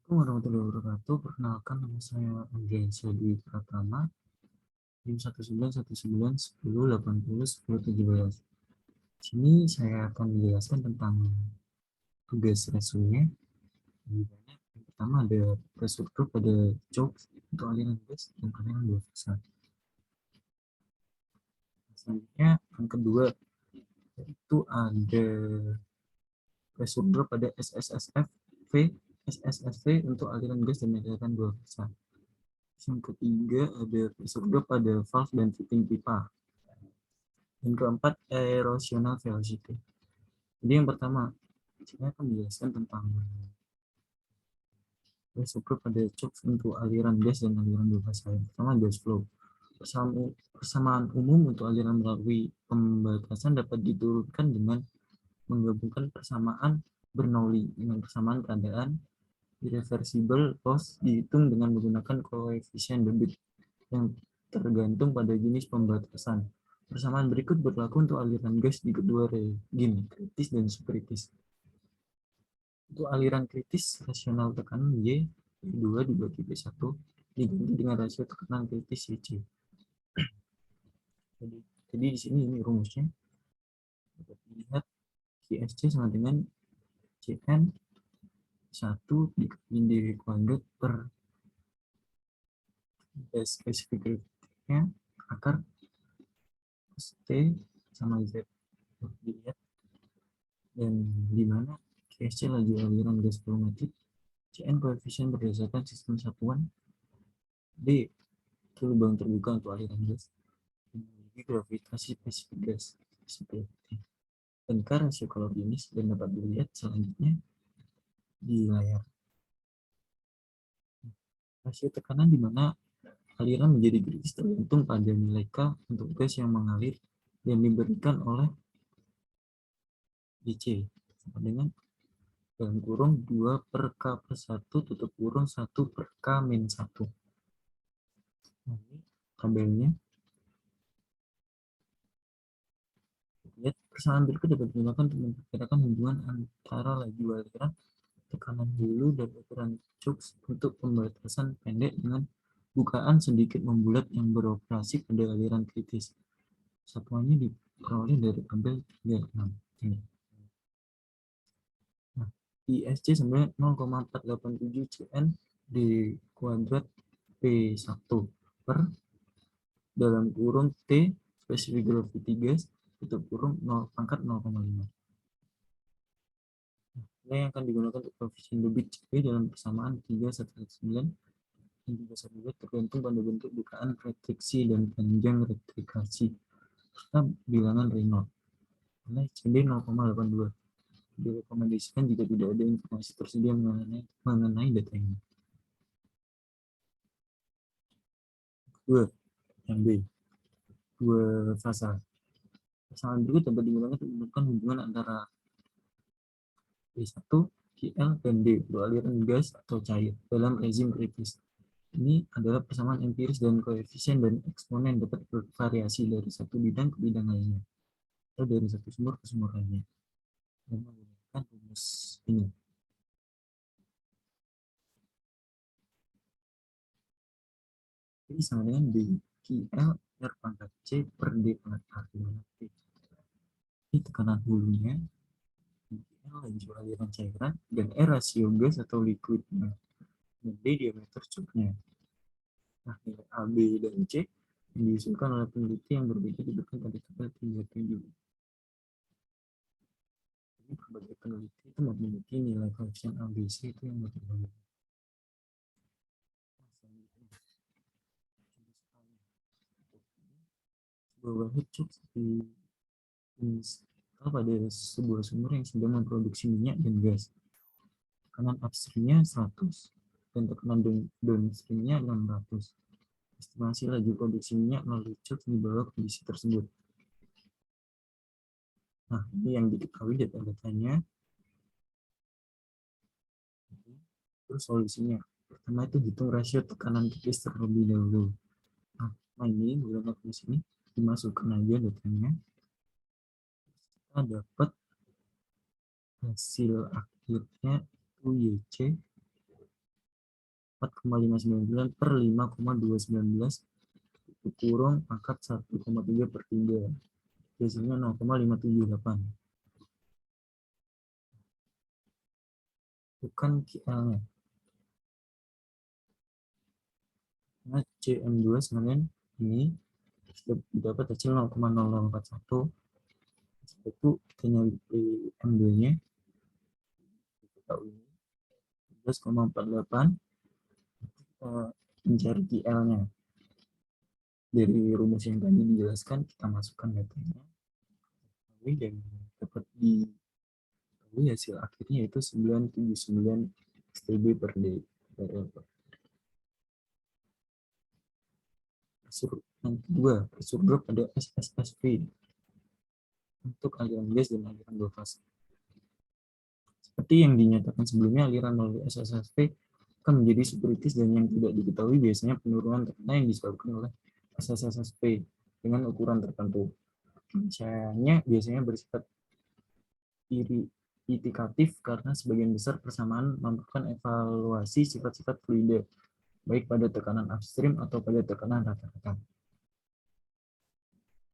Assalamualaikum warahmatullahi wabarakatuh. Perkenalkan, nama saya Andriansyah Dwi Pratama, NIM 1919110801017. Di sini saya akan menjelaskan tentang tugas resume. Yang pertama ada restruktur pada jokes untuk aliran gas dan aliran dua fasa. Selanjutnya yang kedua itu ada restruktur pada SSSV untuk aliran gas dan aliran dua fasa. Yang ketiga ada restruktur pada valve dan fitting pipa. Yang keempat, erosional velocity. Jadi yang pertama, saya akan menjelaskan tentang struktur pada cok untuk aliran gas dan aliran dua fasa. Yang pertama, gas flow. Persamaan umum untuk aliran melalui pembatasan dapat diturunkan dengan menggabungkan persamaan Bernoulli dengan persamaan keadaan irreversible loss dihitung dengan menggunakan koefisien debit yang tergantung pada jenis pembatasan. Persamaan berikut berlaku untuk aliran gas di kedua regim, kritis dan subkritis. Untuk aliran kritis, rasional tekanan Y, Y2 dibagi B1 diganti dengan rasio tekanan kritis YC. Jadi di sini ini rumusnya. Dapat dilihat QSC sama dengan CN 1 dikali D kuadrat per spesifik grafiknya akar T sama Z. Dilihat dan di mana QSC laju aliran gas volumetik, CN koefisien berdasarkan sistem satuan, D itu lubang terbuka untuk aliran gas, memiliki gravitasi spesifik gas seperti dan K rasio kalorinis dan dapat dilihat selanjutnya di layar. Rasio tekanan di mana aliran menjadi kritis tergantung pada nilai K untuk gas yang mengalir yang diberikan oleh DC sama dengan dalam kurung 2 per K plus 1 tutup kurung 1 per K min 1. Nah, ini tabelnya. Lihat persamaan berikut dapat digunakan untuk memperkirakan hubungan antara laju aliran, tekanan hulu, dan ukuran cuks untuk pembatasan pendek dengan bukaan sedikit membulat yang beroperasi pada aliran kritis. Satuannya diperoleh dari tabel 36 ini. Nah, ISC sebenarnya 0,487 Cn di kuadrat P1 per dalam kurung T spesifik gravity gas tutup kurung 0 pangkat 0,5. Nah, yang akan digunakan untuk koefisien debit CP dalam persamaan 3119 dan 312 tergantung pada bentuk bukaan retriksi dan panjang retrikasi serta bilangan Reynolds. Karena CB 0,82. Direkomendasikan jika tidak ada informasi tersedia mengenai data ini. Kedua, yang B, dua fasa. Persamaan berikut dapat digunakan untuk menentukan hubungan antara B1, GL, dan D untuk aliran gas atau cair dalam rezim kritis. Ini adalah persamaan empiris dan koefisien dan eksponen dapat bervariasi dari satu bidang ke bidang lainnya atau dari satu sumber ke sumber lainnya dan menggunakan rumus ini. Ini sama dengan BQL R pangkat C per D pangkat A. Ini tekanan hulunya, BQL laju aliran cairan, dan R rasio gas atau liquidnya, dan D diameter cuknya. Nah, nilai A, B, dan C yang diusulkan oleh peneliti yang berbeda diberikan pada tabel 37. Jadi berbagai peneliti itu memiliki nilai koefisien ABC itu yang berbeda. Sebuah cuk pada sebuah sumur yang sedang memproduksi minyak dan gas. Tekanan upstreamnya 100 dan tekanan downstreamnya 600. Estimasi laju produksi minyak melalui cuk di bawah kondisi tersebut. Nah, ini yang diketahui data-datanya. Terus solusinya. Pertama itu hitung rasio tekanan kritis terlebih dahulu. Nah, ini menggunakan rumus ini dimasukkan aja datanya. Kita dapat hasil akhirnya itu YC 4,599 per 5,219 kurung pangkat 1,3 per 3. Biasanya 0,578. Bukan QL-nya. Nah, CM2 sebenarnya ini dapat hasil 0,0041. Itu kita nyari M2-nya. Kita ini 11,48. Mencari QL-nya. Dari rumus yang tadi dijelaskan, kita masukkan datanya. Dan dapat hasil akhirnya yaitu 979 STB per day. Yang kedua, pressure drop pada SSSV untuk aliran gas dan aliran dua fase. Seperti yang dinyatakan sebelumnya, aliran melalui SSSV akan menjadi subkritis dan yang tidak diketahui biasanya penurunan tekanan yang disebabkan oleh SSSV dengan ukuran tertentu. Biasanya bersifat indikatif karena sebagian besar persamaan melakukan evaluasi sifat-sifat fluida, baik pada tekanan upstream atau pada tekanan rata-rata.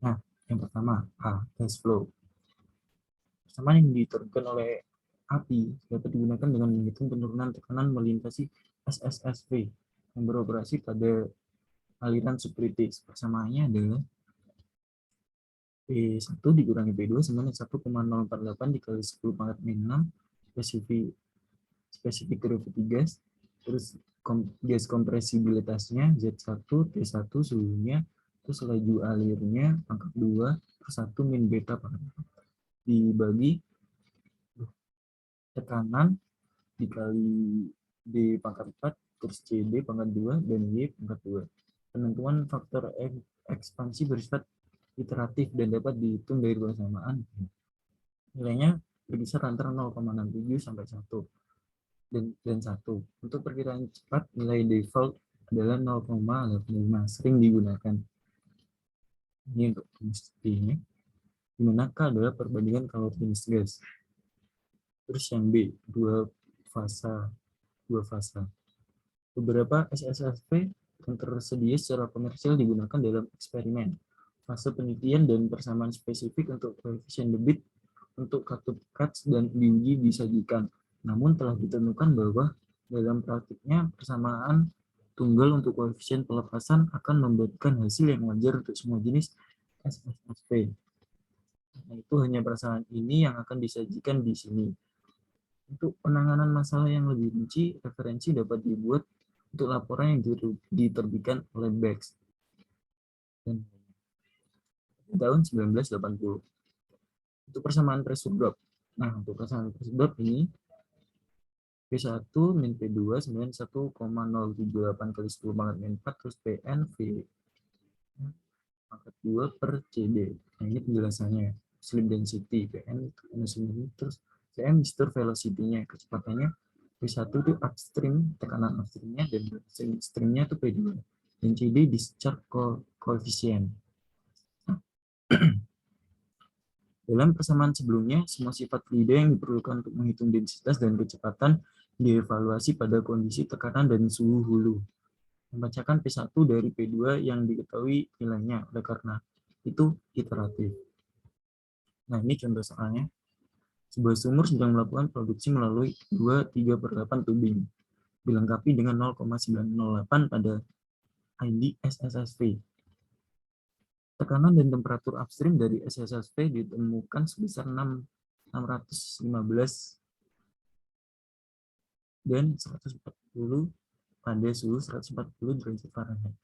Nah, yang pertama, gas flow. Persamaan yang diterapkan oleh api dapat digunakan dengan menghitung penurunan tekanan melintasi SSSV yang beroperasi pada aliran subkritis. Persamaannya adalah P1 dikurangi P2 sama 1,048 dikali 10 pangkat min 6 spesifik gravity gas, terus gas kompresibilitasnya Z1, T1 suhunya, terus laju alirnya pangkat 2 per 1 min beta pangkat 4 dibagi tekanan dikali D pangkat 4 terus CD pangkat 2 dan Y pangkat 2. Penentuan faktor ekspansi bersifat iteratif dan dapat dihitung dari persamaan. Nilainya berkisar antara 0,67 sampai 1 dan 1. Untuk perkiraan cepat, nilai default adalah 0,85, sering digunakan. Ini untuk rumus T-nya. Dimana K adalah perbandingan kalori jenis gas. Terus yang B, dua fasa. Beberapa SSSV yang tersedia secara komersial digunakan dalam eksperimen, fase penelitian dan persamaan spesifik untuk koefisien debit untuk katup CATS dan diuji disajikan. Namun telah ditemukan bahwa dalam praktiknya persamaan tunggal untuk koefisien pelepasan akan membuatkan hasil yang wajar untuk semua jenis SSSV. Nah, itu hanya persamaan ini yang akan disajikan di sini. Untuk penanganan masalah yang lebih rinci, referensi dapat dibuat untuk laporan yang diterbitkan oleh BEX tahun 1980. Untuk persamaan pressure drop. Nah, untuk persamaan pressure drop ini P1 min P2 91,078 kali 10 pangkat min 4 terus PN V pangkat 2 per CD. Nah, ini penjelasannya. Slip density PN terus CM store velocity-nya, kecepatannya P1 itu upstream, tekanan upstream-nya, dan downstream-nya itu P2. Dan CD discharge coefficient. Dalam persamaan sebelumnya, semua sifat fluida yang diperlukan untuk menghitung densitas dan kecepatan dievaluasi pada kondisi tekanan dan suhu hulu. Membacakan P1 dari P2 yang diketahui nilainya, oleh karena itu iteratif. Nah, ini contoh soalnya. Sebuah sumur sedang melakukan produksi melalui 2/3/8 tubing, dilengkapi dengan 0,908 pada ID SSSV. Tekanan dan temperatur upstream dari SSSV ditemukan sebesar 615 dan 140 pada suhu 140 derajat Fahrenheit.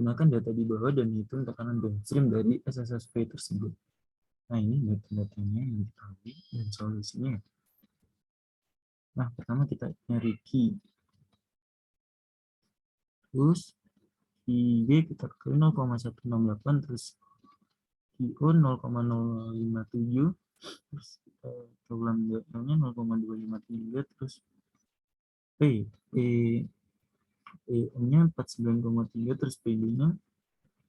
Gunakan data di bawah dan hitung tekanan downstream dari SSSV tersebut. Nah, ini data-datanya yang diketahui dan solusinya. Nah, pertama kita nyari Q. Terus QG kita ke 0,168, terus QO 0,057, terus kita ulang datanya 0,253, terus P-nya 49,3, terus PD-nya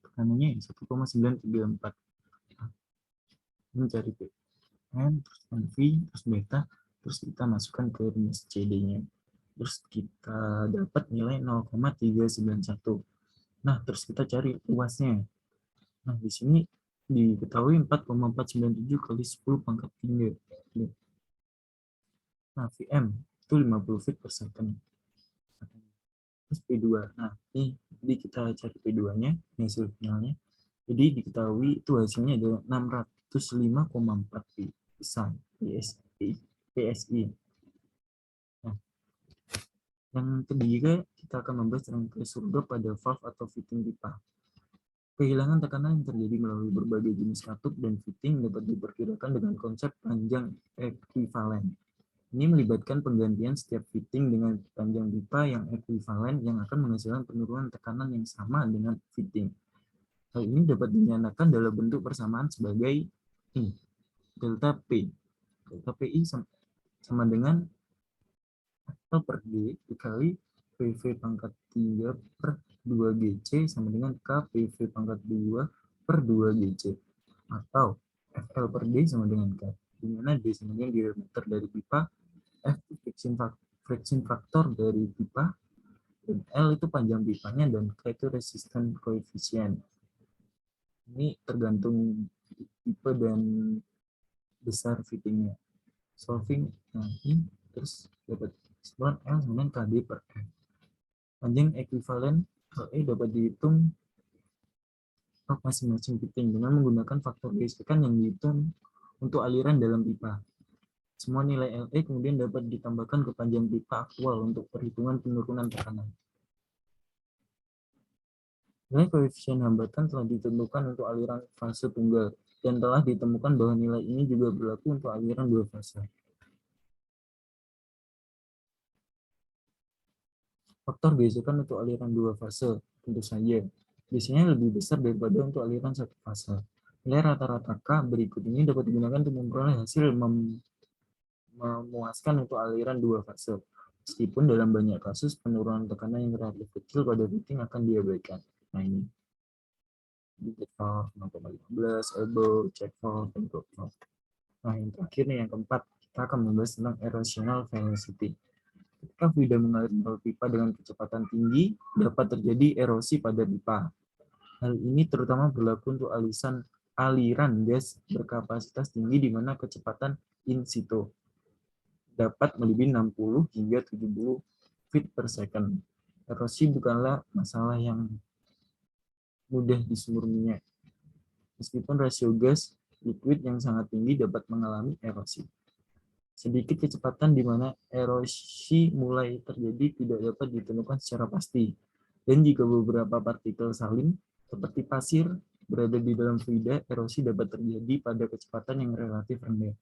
tekanannya 1,934. Mencari P, N, terus NV, terus beta, terus kita masukkan ke rumus CD-nya. Terus kita dapat nilai 0,391. Nah, terus kita cari luasnya. Nah, di sini diketahui 4,497 kali 10 pangkat 3. Nah, Vm itu 50 feet per second. Terus P2. Nah, ini jadi kita cari P2-nya, hasil finalnya. Jadi diketahui itu hasilnya adalah 605,4 PSI. Nah, yang ketiga, kita akan membahas tentang pressure drop pada valve atau fitting pipa. Kehilangan tekanan yang terjadi melalui berbagai jenis katup dan fitting dapat diperkirakan dengan konsep panjang ekuivalen. Ini melibatkan penggantian setiap fitting dengan panjang pipa yang ekuivalen yang akan menghasilkan penurunan tekanan yang sama dengan fitting. Hal ini dapat dinyatakan dalam bentuk persamaan sebagai ini, delta P. Delta PI sama dengan F per D dikali PV pangkat 3 per 2 GC sama dengan K PV pangkat 2 per 2 GC. Atau FL per D sama dengan K. Di mana D sama dengan diameter dari pipa, F itu friction factor dari pipa, dan L itu panjang pipanya, dan K itu resistance coefficient. Ini tergantung tipe dan besar fittingnya. Solving nanti terus dapat kesimpulan L sama dengan KD per F. Panjang ekuivalen LE dapat dihitung masing-masing fitting dengan menggunakan faktor gesekan yang dihitung untuk aliran dalam pipa. Semua nilai LE kemudian dapat ditambahkan ke panjang pipa aktual untuk perhitungan penurunan tekanan. Nilai koefisien hambatan telah ditentukan untuk aliran fase tunggal dan telah ditemukan bahwa nilai ini juga berlaku untuk aliran dua fase. Faktor gesekan untuk aliran dua fase tentu saja biasanya lebih besar daripada untuk aliran satu fase. Nilai rata-rata K berikut ini dapat digunakan untuk memperoleh hasil memuaskan untuk aliran dua fase. Meskipun dalam banyak kasus penurunan tekanan yang relatif kecil pada fitting akan diabaikan. Nah ini digit valve 0,15, elbow, check valve, dan drop valve. Nah yang terakhir nih yang keempat, kita akan membahas tentang erosional velocity. Ketika fluida mengalir melalui pipa dengan kecepatan tinggi, dapat terjadi erosi pada pipa. Hal ini terutama berlaku untuk aliran gas berkapasitas tinggi di mana kecepatan in situ dapat melebihi 60 hingga 70 feet per second. Erosi bukanlah masalah yang mudah disumur minyak. Meskipun rasio gas liquid yang sangat tinggi dapat mengalami erosi. Sedikit kecepatan di mana erosi mulai terjadi tidak dapat ditentukan secara pasti. Dan jika beberapa partikel saling, seperti pasir, berada di dalam fluida, erosi dapat terjadi pada kecepatan yang relatif rendah.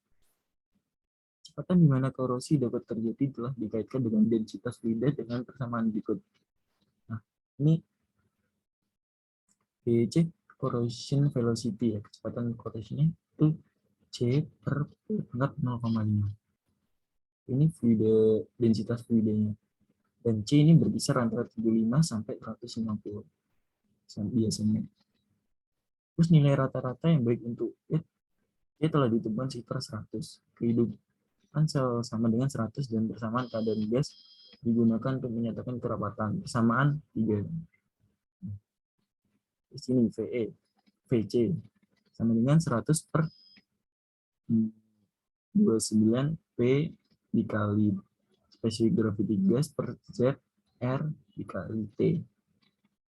Kecepatan di mana korosi dapat terjadi telah dikaitkan dengan densitas fluida dengan persamaan berikut. Nah, ini DC corrosion velocity ya, kecepatan korosinya itu C per pangkat 0,5. Ini fluida, densitas fluidanya. Dan C ini berkisar antara 75 sampai 150 biasanya. Terus nilai rata-rata yang baik untuk dia telah ditemukan sekitar 100. Kehidupan sel sama dengan 100 dan bersamaan keadaan gas digunakan untuk menyatakan kerapatan. Persamaan 3. Di sini VE, VC sama dengan 100 per 29 P dikali specific gravity gas per Z R dikali T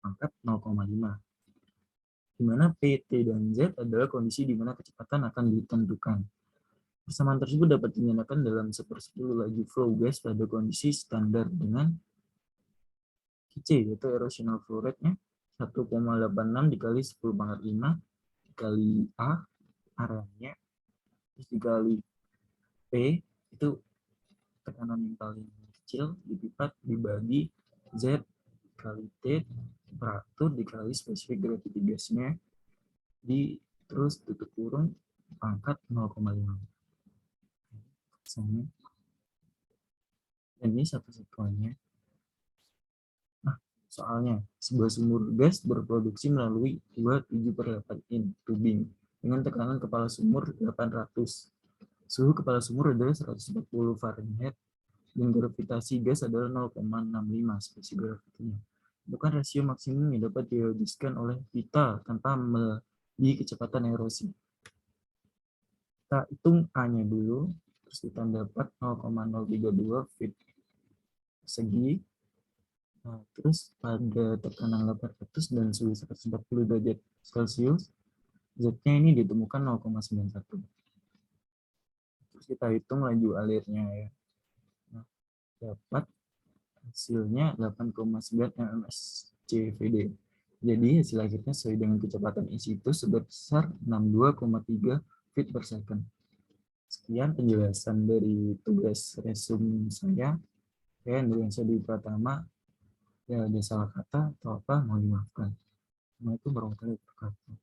pangkat 0,5. Di mana P, T, dan Z adalah kondisi di mana kecepatan akan ditentukan. Persamaan tersebut dapat dinyatakan dalam 1/10 laju flow gas pada kondisi standar dengan C, yaitu erosional flow rate-nya 1,86 dikali 10 pangkat 5 dikali A, areanya, terus dikali P, itu tekanan yang paling kecil, dipipat dibagi Z kali T, temperatur dikali specific gravity gasnya, terus tutup kurung pangkat 0,5. Dan ini satu-satunya. Nah, soalnya, sebuah sumur gas berproduksi melalui 27/8 in tubing dengan tekanan kepala sumur 800. Suhu kepala sumur adalah 140 Fahrenheit dan gravitasi gas adalah 0,65 spesies gravitinya. Bukan rasio maksimum yang dapat dihabiskan oleh kita tanpa melebihi kecepatan erosi. Kita hitung A-nya dulu, terus kita dapat 0,032 feet persegi. Nah, terus pada tekanan 800 dan suhu 140 derajat Celcius, Z-nya ini ditemukan 0,91. Terus kita hitung laju alirnya ya. Nah, dapat hasilnya 8,9 mms CVD. Jadi hasil akhirnya sesuai dengan kecepatan in situ sebesar 62,3 feet per second. Sekian penjelasan dari tugas resume saya. Ya, Indriansyah Dwi Pratama. Ya, ada salah kata atau apa, mohon dimaafkan. Assalamualaikum warahmatullahi wabarakatuh.